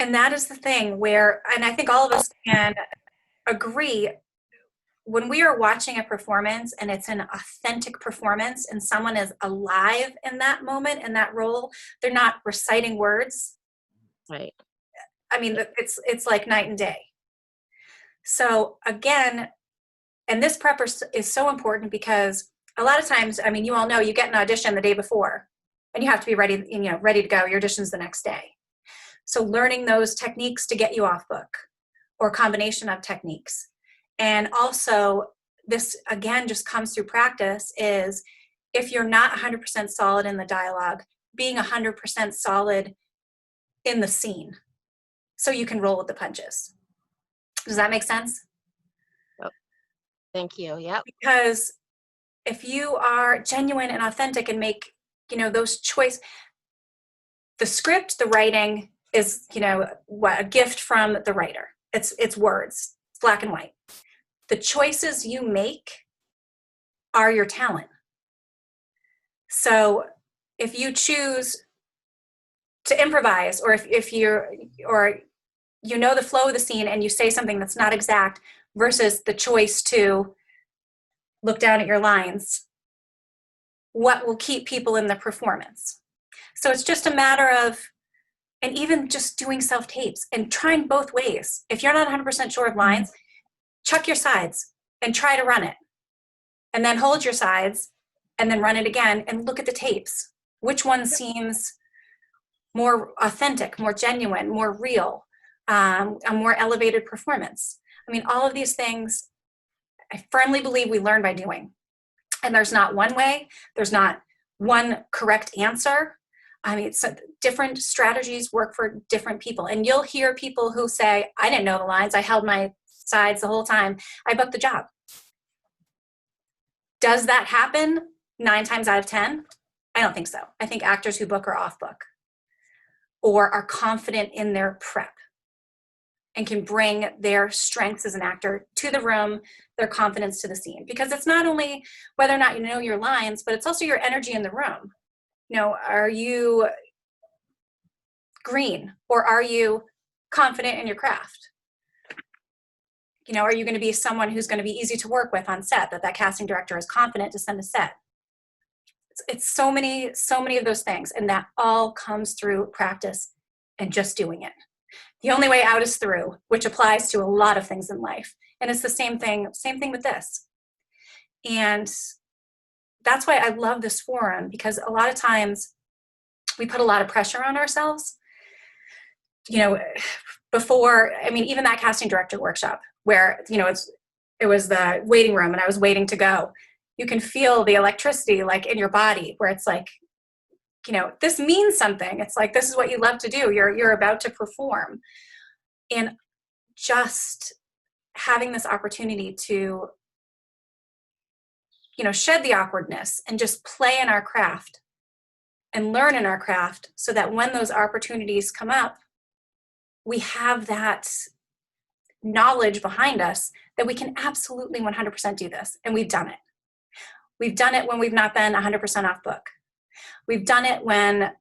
And that is the thing where, and I think all of us can agree, when we are watching a performance and it's an authentic performance and someone is alive in that moment, in that role, they're not reciting words. Right. I mean, it's like night and day. So again, and this prep is so important because a lot of times, I mean, you all know you get an audition the day before and you have to be ready, ready to go. Your audition's the next day. So learning those techniques to get you off book, or combination of techniques. And also, this again just comes through practice, is if you're not 100% solid in the dialogue, being 100% solid in the scene so you can roll with the punches. Does that make sense? Oh, thank you. Yep. Because if you are genuine and authentic and make, those choices, the script, the writing is, a gift from the writer. It's words, it's black and white. The choices you make are your talent. So if you choose to improvise, or if you're, or the flow of the scene and you say something that's not exact versus the choice to look down at your lines, what will keep people in the performance? So it's just a matter of, and even just doing self-tapes and trying both ways. If you're not 100% sure of lines, chuck your sides and try to run it. And then hold your sides and then run it again and look at the tapes. Which one seems more authentic, more genuine, more real, a more elevated performance? I mean, all of these things, I firmly believe we learn by doing. And there's not one way, there's not one correct answer. I mean, so different strategies work for different people. And you'll hear people who say, I didn't know the lines, I held my sides the whole time, I booked the job. Does that happen 9 times out of 10? I don't think so. I think actors who book are off book or are confident in their prep and can bring their strengths as an actor to the room, their confidence to the scene. Because it's not only whether or not you know your lines, but it's also your energy in the room. Are you green, or are you confident in your craft? Are you going to be someone who's going to be easy to work with on set, that casting director is confident to send a set? It's so many of those things, and that all comes through practice and just doing it. The only way out is through, which applies to a lot of things in life. And it's the same thing with this. And that's why I love this forum, because a lot of times we put a lot of pressure on ourselves. Before, I mean, even that casting director workshop where, it was the waiting room and I was waiting to go. You can feel the electricity like in your body where it's like, this means something. It's like, this is what you love to do. You're about to perform. And just having this opportunity to, shed the awkwardness and just play in our craft and learn in our craft, so that when those opportunities come up, we have that knowledge behind us that we can absolutely 100% do this. And we've done it. We've done it when we've not been 100% off book. We've done it when,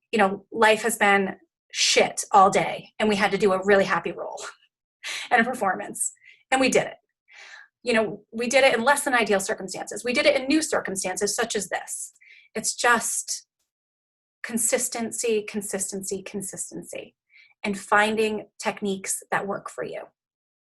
life has been shit all day and we had to do a really happy role and a performance. And we did it. We did it in less than ideal circumstances. We did it in new circumstances such as this. It's just consistency, and finding techniques that work for you.